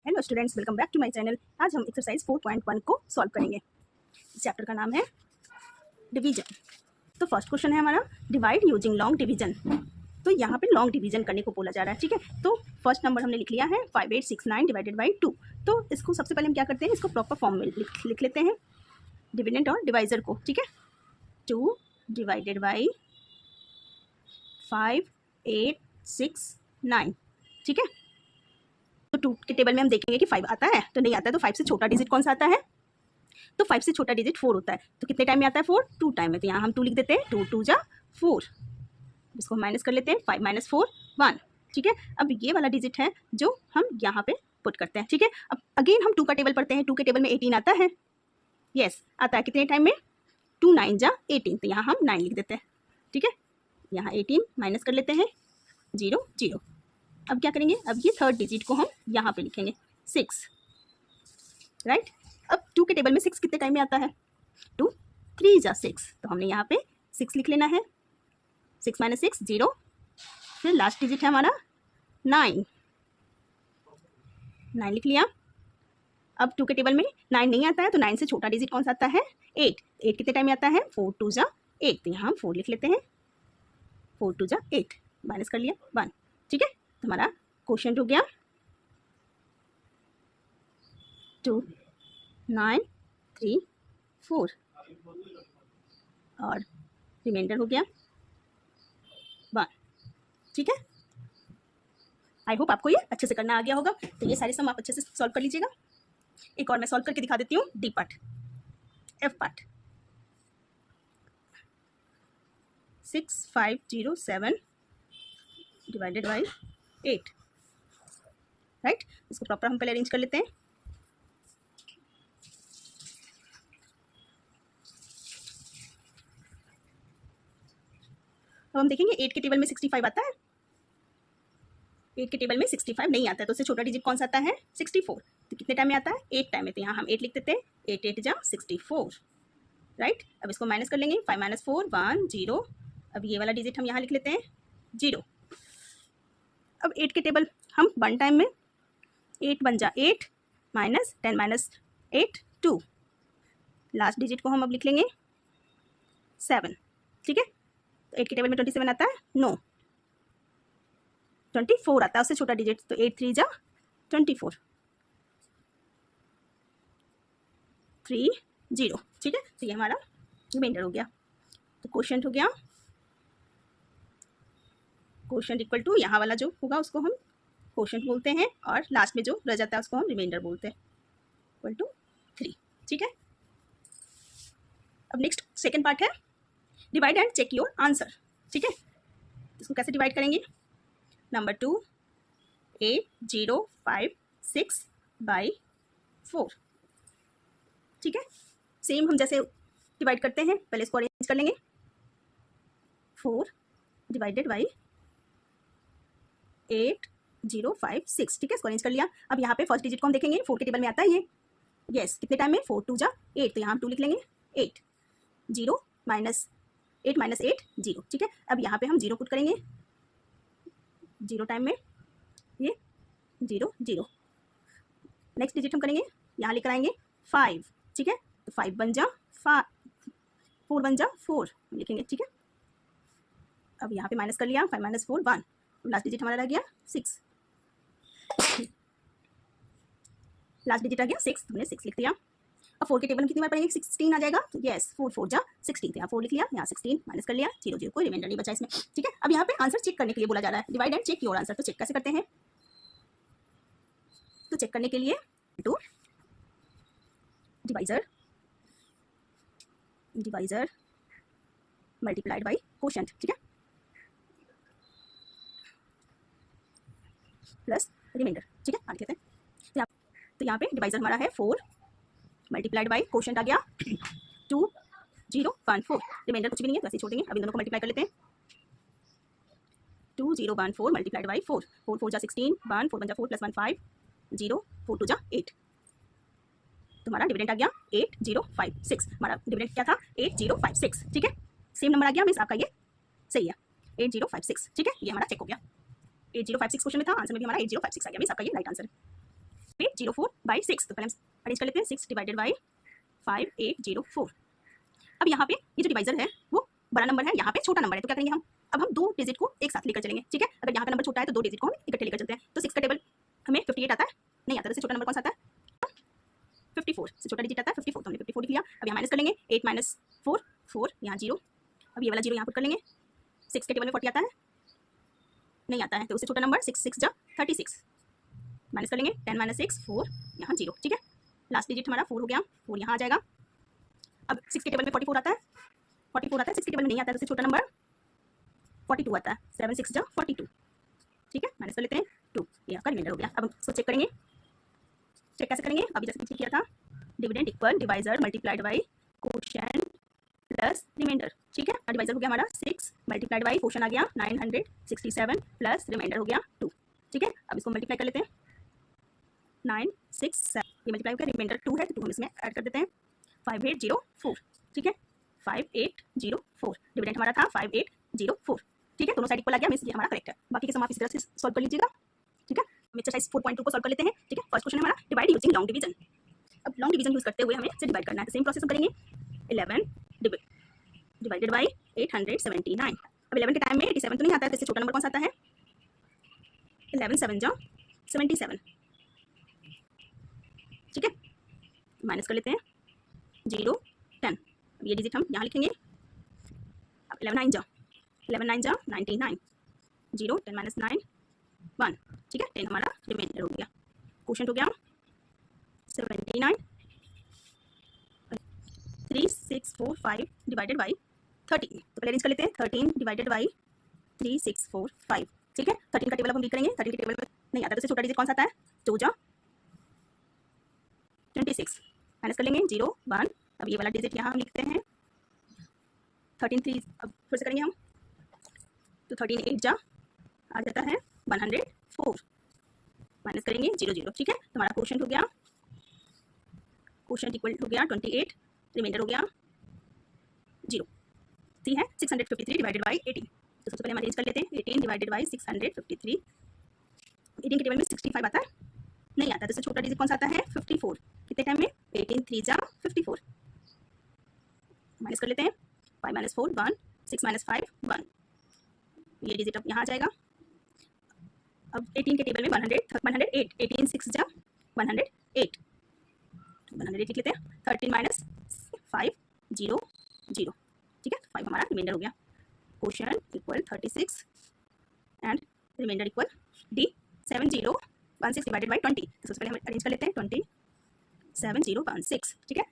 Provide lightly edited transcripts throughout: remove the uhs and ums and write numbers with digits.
Hello students, welcome back to my channel. आज हम exercise 4.1 को सॉल्व करेंगे। इस चैप्टर का नाम है डिवीजन। तो फर्स्ट क्वेश्चन है हमारा डिवाइड यूजिंग लॉन्ग डिवीजन। तो यहाँ पे लॉन्ग डिवीजन करने को बोला जा रहा है, ठीक है। तो फर्स्ट नंबर हमने लिख लिया है 5869 डिवाइडेड बाई 2। तो इसको सबसे पहले हम क्या करते हैं, इसको प्रॉपर फॉर्म में लिख लेते हैं, डिविडेंड और डिवाइजर को, ठीक है। 2 डिवाइडेड बाई 5869, ठीक है। तो 2 के टेबल में हम देखेंगे कि 5 आता है, तो नहीं आता है। तो 5 से छोटा डिजिट कौन सा आता है? तो 5 से छोटा डिजिट 4 होता है। तो कितने टाइम में आता है? 4 2 टाइम में। तो यहाँ हम 2 लिख देते हैं, 2 2 जा 4। इसको माइनस कर लेते हैं, 5 माइनस 4 1, ठीक है। अब ये वाला डिजिट है जो हम यहाँ पे पुट करते हैं, ठीक है। अब अगेन हम 2 का टेबल पढ़ते हैं। 2 के टेबल में 18 आता है, यस आता है। कितने टाइम में? 2 9 जा 18। तो यहाँ हम 9 लिख देते हैं, ठीक है। यहाँ 18 माइनस कर लेते हैं, 0 0। अब क्या करेंगे? अब ये थर्ड डिजिट को हम यहाँ पे लिखेंगे 6, राइट। अब 2 के टेबल में 6 कितने टाइम में आता है? 2 3 जा 6। तो हमने यहाँ पे 6 लिख लेना है। 6 माइनस 6 0। फिर लास्ट डिजिट है हमारा 9, 9 लिख लिया। अब 2 के टेबल में 9 नहीं आता है, तो 9 से छोटा डिजिट कौन सा आता है? 8। 8 कितने टाइम में आता है? 4 2 जा 8। तो यहाँ हम 4 लिख लेते हैं, 4 2 जा 8, माइनस कर लिया 1, ठीक है। तो हमारा क्वेश्चन हो गया 2 9 3 4 और रिमाइंडर हो गया 1, ठीक है। आई होप आपको ये अच्छे से करना आ गया होगा। तो ये सारे सम आप अच्छे से सॉल्व कर लीजिएगा। एक और मैं सॉल्व करके दिखा देती हूँ, D part, F part. 6507 divided by 8, right. इसको प्रॉपर हम पहले अरेंज कर लेते हैं। अब हम देखेंगे 8 के टेबल में 65 आता है। 8 के टेबल में 65 नहीं आता है, तो उससे छोटा डिजिट कौन सा आता है? 64। तो कितने टाइम में आता है? 8 टाइम में। तो यहाँ हम 8 लिख देते हैं, 8 8 जा 64, राइट। अब इसको माइनस कर लेंगे, 5 माइनस 4 1 0। अब ये वाला डिजिट हम यहाँ लिख लेते हैं 0। अब 8 के टेबल हम 1 टाइम में, 8 1 जा 8 माइनस 10 माइनस 8 2। लास्ट डिजिट को हम अब लिख लेंगे 7, ठीक है। तो 8 के टेबल में 27 आता है? नो, 24 आता है, उससे छोटा डिजिट। तो 8 3 जा 24 3 0, ठीक है। तो ये हमारा रिमाइंडर हो गया। तो क्वेश्चन हो गया, क्वेश्चन इक्वल टू यहाँ वाला जो होगा उसको हम क्वेश्चन बोलते हैं, और लास्ट में जो रह जाता है उसको हम रिमाइंडर बोलते हैं, इक्वल टू 3, ठीक है। अब नेक्स्ट सेकेंड पार्ट है divide and check your answer, ठीक है। इसको कैसे डिवाइड करेंगे? नंबर 2 8056 बाई 4, ठीक है। सेम हम जैसे डिवाइड करते हैं, पहले इसको अरेंज कर लेंगे। 4 डिवाइडेड बाई 8056, ठीक है। इसको अरेंज कर लिया। अब यहाँ पे फर्स्ट डिजिट को हम देखेंगे, 4 के टेबल में आता है ये, यस। कितने टाइम में? 4 2 जा 8। तो यहाँ हम 2 लिख लेंगे, 8 0 माइनस 8 माइनस 8 0, ठीक है। अब यहाँ पे हम 0 पुट करेंगे, 0 टाइम में ये 0 0। नेक्स्ट डिजिट हम करेंगे, यहाँ लेकर आएंगे 5, ठीक है। तो 5 बन जा 4 बन जा 4 लिखेंगे, ठीक है। अब यहाँ पे माइनस कर लिया, 5 माइनस 4 1। लास्ट डिजिट हमारा रह गया 6, लास्ट डिजिट आ गया 6, हमने 6 लिख दिया। अब 4 के टेबल में कितनी बार पढ़ेंगे? 16 आ जाएगा, तो यस 4 4 जा 16। तो यहाँ 4 लिख लिया, यहाँ 16 माइनस कर लिया, 0 0, कोई रिमाइंडर नहीं बचा इसमें, ठीक है। अब यहाँ पे आंसर चेक करने के लिए बोला जा रहा है, divide and check your answer. तो चेक कैसे करते हैं? तो चेक करने के लिए to divisor multiplied by quotient, ठीक है, प्लस रिमाइंडर, ठीक है। लिख लेते हैं। तो यहाँ पे डिवाइजर हमारा है 4 मल्टीप्लाइड बाई कोशेंट आ गया 2 0 1 4। रिमाइंडर कुछ भी नहीं है, तो ऐसे छोड़ेंगे। अब इन दोनों को मल्टीप्लाई कर लेते हैं, 2 0 1 4 मल्टीप्लाइड बाई 4, 4 4 जा 16 1 4 1 जा 4 प्लस 1 5 0 4 2 जा 8। तो हमारा डिविडेंड आ गया 8056। हमारा डिविडेंड क्या था? 8056, ठीक है। सेम नंबर आ गया, मीन्स आपका ये सही है, 8056, ठीक है। ये हमारा चेक हो गया। 8056 क्वेश्चन में था, आंसर में भी हमारा 8056 आ गया, मीन्स आपका ये राइट आंसर है। 5804/6। तो पहले हम अरेंज कर लेते हैं 6 डिवाइडेड बाई 5804। अब यहाँ पे ये जो डिवाइजर है वो बड़ा नंबर है, यहाँ पे छोटा नंबर है, तो क्या करेंगे हम, अब हम 2 डिजिट को एक साथ लेकर चलेंगे, ठीक है। अगर यहाँ का नंबर छोटा है तो 2 डिजिट को हम इकट्ठे लेकर चलते हैं। तो 6 का टेबल हमें 58 आता है, नहीं आता, तो छोटा नंबर कौन सा आता है 54, से छोटा डिजिट आता है 54, तो हमने 54 लिख लिया। अब यहाँ माइनस कर लेंगे 8 माइनस 4 4, यहाँ 0, अब ये वाला 0 यहाँ पुट कर लेंगे। 6 के टेबल में 40 आता है, नहीं आता है, तो उससे छोटा नंबर 6 6 जा 36, माइनस कर लेंगे 10 माइनस 6 4, यहाँ 0, ठीक है। लास्ट डिजिट हमारा 4 हो गया, 4 यहाँ आ जाएगा। अब 6 के टेबल में 44 आता है, 44 आता है, 6 के टेबल में नहीं आता है, तो उससे छोटा नंबर 42 आता है, 7 6 जा 42, ठीक है। माइनस कर लेते हैं 2, ये आपका रिमाइंडर हो गया। अब इसको चेक करेंगे, चेक कैसे करेंगे, अभी जैसे चेक किया था, dividend equal divisor multiplied by quotient plus remainder, ठीक है। डिवाइजर हो गया हमारा 6 मल्टीप्लाइड बाई कोशन आ गया 967 प्लस रिमाइंडर हो गया 2, ठीक है। अब इसको मल्टीप्लाई कर लेते हैं 9 6 7, ये मल्टीप्लाई हो गया, रिमाइंडर 2 है तो 2 हम इसमें ऐड कर देते हैं 5804, ठीक है। 5804 डिविडेंड हमारा था 5804, ठीक है। दोनों साइड इक्वल आ गया, मींस ये हमारा करेक्ट है। बाकी के सम आप इस तरह से सॉल्व कर लीजिएगा, ठीक है। हम एक्सरसाइज 4.2 को सॉल्व कर लेते हैं, ठीक है। फर्स्ट क्वेश्चन हमारा डिवाइड यूजिंग लॉन्ग डिवीजन। अब लॉन्ग डिवीजन यूज करते हुए हमें इसे डिवाइड करना है, तो सेम प्रोसेस हम करेंगे। 11 डिवाइडेड बाई 879। अब 11 के टाइम में 87 तो नहीं आता है, तो इससे छोटा नंबर कौन सा आता है 11 7 जा 77, ठीक है। माइनस कर लेते हैं 0 10, अब ये डिजिट हम यहाँ लिखेंगे। अब 11 9 जा 99, 0 10 माइनस 9 1, ठीक है। 10 हमारा रिमाइंडर हो गया। क्वेश्चन हो गया 79 3645 डिवाइडेड बाई 13। तो पहले अरेंज कर लेते हैं 13 डिवाइडेड बाई 3645, ठीक है। 13 का टेबल अब हम रीड करेंगे, 13 के टेबल में नहीं आता, तो इससे छोटा डिजिट कौन सा आता है 2 जा 26, माइनस कर लेंगे 0 1, अब ये वाला डिजिट यहाँ हम लिखते हैं 13 3, अब फिर से करेंगे हम, तो 13 8 जा आ जाता है 104, माइनस करेंगे 0 0, ठीक है। तो हमारा क्वेश्चन हो गया, क्वेश्चन इक्वल हो गया 28, रिमाइंडर हो गया 0, सी है 653 डिवाइडेड बाई 18। तो सबसे पहले हम अरेंज कर लेते हैं 18 डिवाइडेड बाई 653। 18 के टेबल में 65 आता है, नहीं आता, तो इससे छोटा डिजिट कौन सा आता है 54, कितने टाइम में 18 3 जा 54, माइनस कर लेते हैं 5 माइनस 4 1, 6 माइनस 5 1, ये डिजिट अब यहाँ आ जाएगा। अब 18 के टेबल में 108, 18 6 जा 108, 108 लिख लेते हैं। 13 माइनस 5 0 0, ठीक है। 5 हमारा रिमाइंडर हो गया। Question equal 36 and reminder equal D 7016 divided by 20। तो सबसे पहले हम अरेंज कर लेते हैं 20 7016, ठीक है।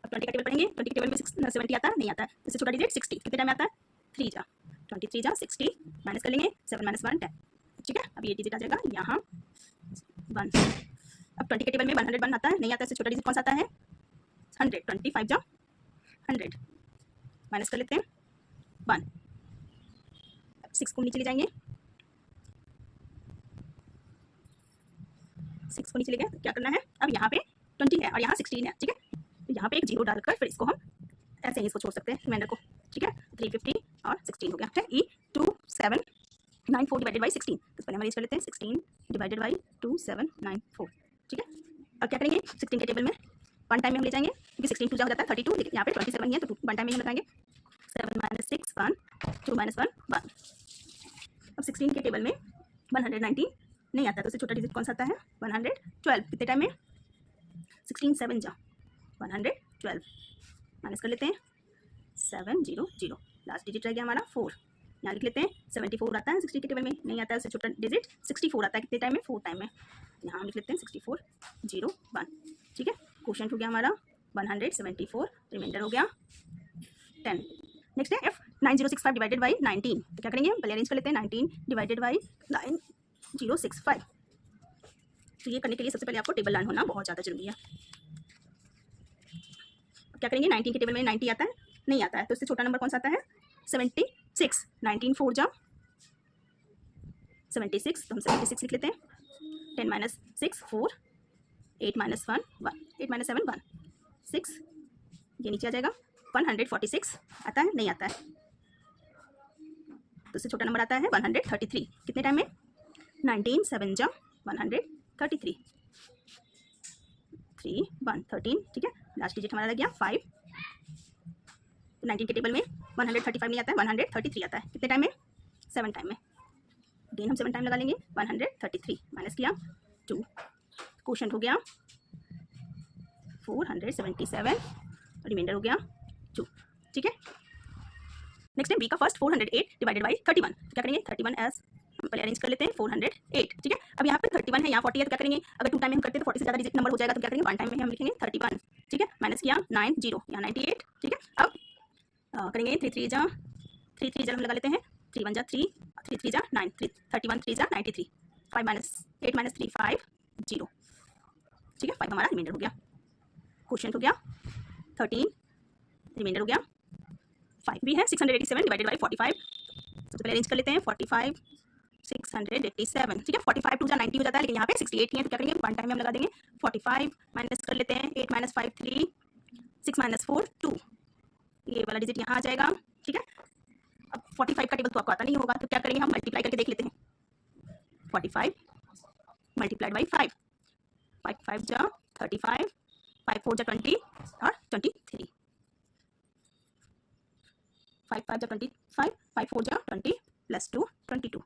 अब 20 का टेबल पढ़ेंगे, 20 के टेबल में 70 आता है, नहीं आता है, इससे छोटा डिजिट 60, कितने टाइम में आता है 3 जा 23 जा 60, माइनस कर लेंगे 7 माइनस 1 10, ठीक है। अब ये डिजिट आ जाएगा यहाँ 1। अब 20 के टेबल में 101 आता है, नहीं आता है, इससे छोटा डिजिट कौन सा आता है 100, 25 जा 100, माइनस कर लेते हैं 1। 6 को नीचे ले जाएंगे, 6 को नीचे ले गए, क्या करना है, अब यहाँ पे 20 है और यहाँ 16 है, ठीक है। तो यहाँ पे एक 0 डालकर फिर इसको हम ऐसे ही इसको छोड़ सकते हैं रिमाइंडर को, ठीक है। 350 और 16 हो गया, ठीक है। E2794 डिवाइडेड बाई 16, तो पहले हम अरेंज कर लेते हैं 16 डिवाइडेड बाई 2794, ठीक है। अब क्या करेंगे 16 के टेबल में 1 टाइम में हम ले जाएंगे, क्योंकि 16 2 जा हो जाता है 32, लेकिन यहाँ पे 27 ही है, तो 1 टाइम में हम लगाएंगे 7 माइनस 6 1, 2 माइनस 1 1। अब 16 के टेबल में 119 नहीं आता, तो उससे छोटा डिजिट कौन सा आता है 112, कितने टाइम में 16 7 जा 112, माइनस कर लेते हैं 7 0 0, लास्ट डिजिट रह गया हमारा 4, यहाँ लिख लेते हैं 74 आता है 60 के टेबल में, नहीं आता है, उससे छोटा डिजिट 64 आता है, कितने टाइम में 4 टाइम में, यहाँ हम लिख लेते हैं 64 0 1, ठीक है। क्वेश्चन हो गया हमारा 174, रिमाइंडर हो गया 10। नेक्स्ट है F9065 डिवाइडेड बाई 19, तो क्या करेंगे पहले अरेंज कर लेते हैं 19 डिवाइडेड बाई 9065। तो ये करने के लिए सबसे पहले आपको टेबल लर्न होना बहुत ज़्यादा जरूरी है। क्या करेंगे 19 के टेबल में 90 आता है, नहीं आता है, तो इससे छोटा नंबर कौन सा आता है 76, 19 4 जा 76, तो हम 76 लिख लेते हैं। 10 माइनस 6 4, 8 माइनस 1 1, 8 माइनस 7 1 6, ये नीचे आ जाएगा 146 आता है, नहीं आता है, तो इससे छोटा नंबर आता है 133, कितने टाइम में 19 7 जा 133, 3 1 13, ठीक है। लास्ट डिजिट हमारा लग गया 5। 19 के टेबल में 135 नहीं आता है, 133 आता है। कितने टाइम में? 7 टाइम में। अगेन हम 7 टाइम लगा लेंगे। 133 माइनस किया 2, क्वोशंट हो गया 477, रिमाइंडर हो गया 2, ठीक है। नेक्स्ट है बी का फर्स्ट 408 डिवाइडेड बाई 31। तो क्या करेंगे 31 एज हम पहले अरेंज कर लेते हैं 408, ठीक है। अब यहाँ पे 31 है, यहाँ 40 है, तो क्या करेंगे अगर 2 टाइम में हम करते हैं तो 40 से ज़्यादा डिजिट नंबर हो जाएगा, तो क्या करेंगे 1 टाइम में हम लिखेंगे 31, ठीक है। माइनस किया 90, यहाँ 98, ठीक है। अब करेंगे 3 3 जा 3 3 जा हम लगा लेते हैं, 3 1 जा 3 3 3 जा 9 3 31 3 जा 93, 5 माइनस 8 माइनस 3 5 0, ठीक है। 5 हमारा रिमाइंडर हो गया। क्वोशंट हो गया 13, रिमाइंडर हो गया 5 भी है। 687 डिवाइडेड बाई 45, सबसे पहले अरेंज कर लेते हैं 45 687, ठीक है। 45 2 जा 90 हो जाता है, लेकिन यहाँ पे 68 ही है, तो क्या करेंगे 1 टाइम में हम लगा देंगे 45 माइनस कर लेते हैं 8 माइनस 5 3 6 माइनस 4 2, ये वाला डिजिट यहाँ आ जाएगा, ठीक है। अब 45 का टेबल तो आपको आता नहीं होगा, तो क्या करेंगे हम मल्टीप्लाई करके देख लेते हैं। 45 मल्टीप्लाइड बाई 5, 5 5 जा 35, 5 4 जा 20 और 23, 5 5 जा 25, 5 4 जा 20 प्लस 2 22,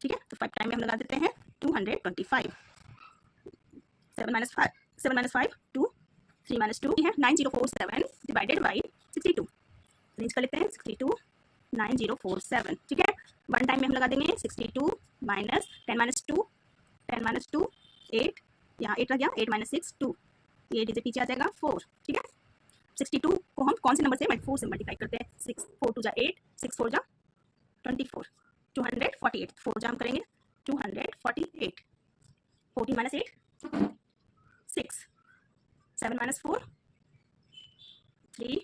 ठीक है। तो 5 टाइम में हम लगा देते हैं 225, 7 माइनस 5 2, 3 माइनस 2 है 9047 डिवाइडेड बाई 62, अरेंज कर लेते हैं 62 9047, ठीक है। 1 टाइम में हम लगा देंगे 62 माइनस 10 माइनस 2 10 माइनस 2 8, यहाँ 8 रह गया, 8 माइनस 6 2, ये डिजिट पीछे आ जाएगा 4, ठीक है। 62 को हम कौन से नंबर से 4 से मल्टीप्लाई करते हैं, 6 4 2 जा 8 6 4 जा 24, 248, 4 जा हम करेंगे 248, 14 माइनस 8 6, 7 माइनस 4 3,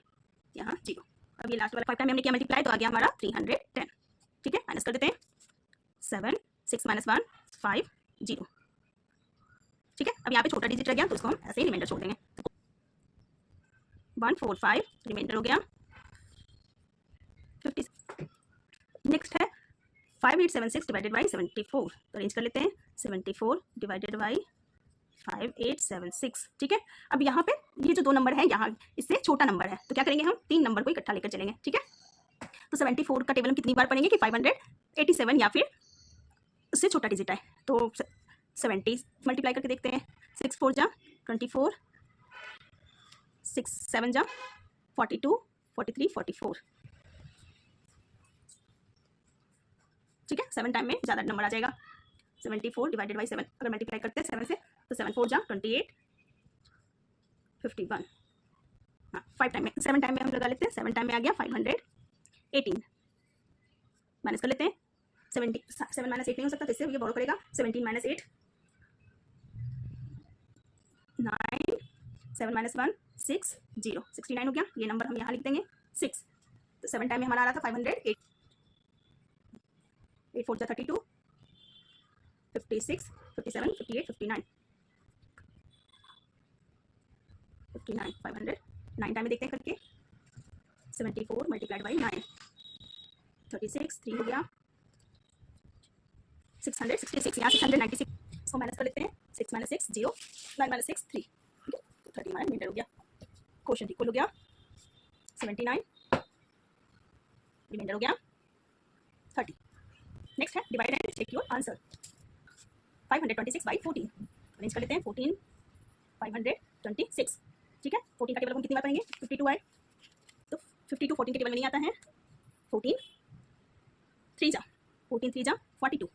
यहाँ 0। अब ये लास्ट वाला 5 टाइम हमने किया मल्टीप्लाई, तो आ गया हमारा 310, ठीक है। माइनस कर देते हैं 7 6 माइनस 1 5 0, ठीक है। अब यहाँ पे छोटा डिजिट रह गया, तो उसको हम ऐसे ही रिमाइंडर छोड़ देंगे। 145 रिमाइंडर हो गया 50। नेक्स्ट है 5876 डिवाइडेड बाई 74, तो अरेंज कर लेते हैं 74 डिवाइडेड बाई 5876, ठीक है। अब यहाँ पे ये जो 2 नंबर है यहाँ इससे छोटा नंबर है, तो क्या करेंगे हम 3 नंबर को इकट्ठा लेकर चलेंगे, ठीक है। तो 74 का टेबल हम कितनी बार पढ़ेंगे कि 587 या फिर उससे छोटा डिजिट है, तो 70 मल्टीप्लाई करके देखते हैं। 6 4 जा 24, 6 7 जा 42 43 44, ठीक है। 7 टाइम में ज़्यादा नंबर आ जाएगा। 74 डिवाइडेड बाई 7 अगर मल्टीप्लाई करते हैं 7 से, तो 7 4 जा 28 51, हाँ 5 टाइम में 7 टाइम में हम लगा लेते हैं। 7 टाइम में आ गया 518, माइनस कर लेते हैं 7 माइनस 8 नहीं हो सकता, तो इससे ये बोरो करेगा 17 माइनस 8 9, 7 माइनस 1 6 0, 69 हो गया। ये नंबर हम यहाँ लिख देंगे 6, तो 7 टाइम में हमारा आ रहा था 508, 8 4 जा 32 56 57 58 59 59 500, 9 टाइम में देखते हैं करके 74 मल्टीप्लाइड बाई 9 36, 3 हो गया 666, यहाँ 696, इसको माइनस कर लेते हैं 6 माइनस 6 0, 9 माइनस 6 3, ठीक है। तो 30 हमारा रिमाइंडर हो गया। क्वोशंट इक्वल हो गया 79, रिमाइंडर हो गया 30। नेक्स्ट है divide and check your answer. 526 by 14, arrange कर लेते हैं 14 526, ठीक है। 14 का टेबल हम कितनी बार पढ़ेंगे 52 आए, तो 52 14 के टेबल में नहीं आता है। 14 3 जा 14 3 जा 42,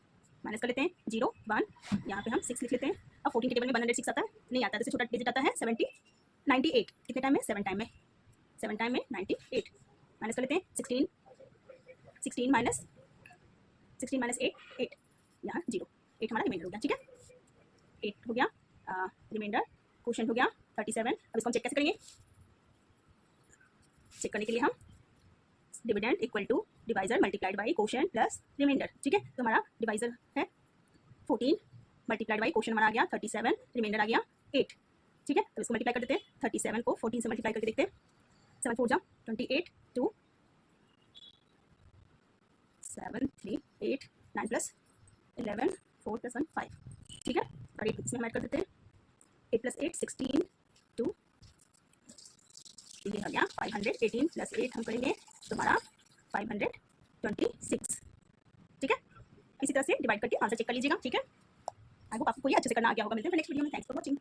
माइनस कर लेते हैं 0 1, यहाँ पे हम 6 लिख लेते हैं। अब 14 के टेबल में 106 आता है, नहीं आता है, तो छोटा डिजिट आता है 98, कितने टाइम में 7 टाइम में 7 टाइम में 98, माइनस कर लेते हैं 16 माइनस 8 यहाँ 0, 8 हमारा रिमाइंडर हो गया, ठीक है। 8 हो गया रिमाइंडर, क्वोशंट हो गया 37। अब इसको हम चेक कैसे करेंगे, चेक करने के लिए हम dividend equal to divisor multiplied by quotient plus remainder, ठीक है। तो हमारा डिवाइजर है 14 मल्टीप्लाइड बाई क्वोशंट हमारा आ गया 37, रिमाइंडर आ गया 8, ठीक है। तो इसको मल्टीप्लाई कर देते हैं 37 को 14 से मल्टीप्लाई करके देखते हैं। 7 4 जा 28 2 7 3 8 9 प्लस 11 4 प्लस 1 5, ठीक है। और 8 इसमें हम ऐड कर देते हैं 8 प्लस 8 16 2, ये आ गया 518 प्लस 8 हम करेंगे तुम्हारा 526। ठीक है, इसी तरह से डिवाइड करके आंसर चेक कर लीजिएगा। ठीक है, आई होप आपको ये अच्छे से करना आ गया होगा। मिलते हैं नेक्स्ट वीडियो में। Thanks for watching.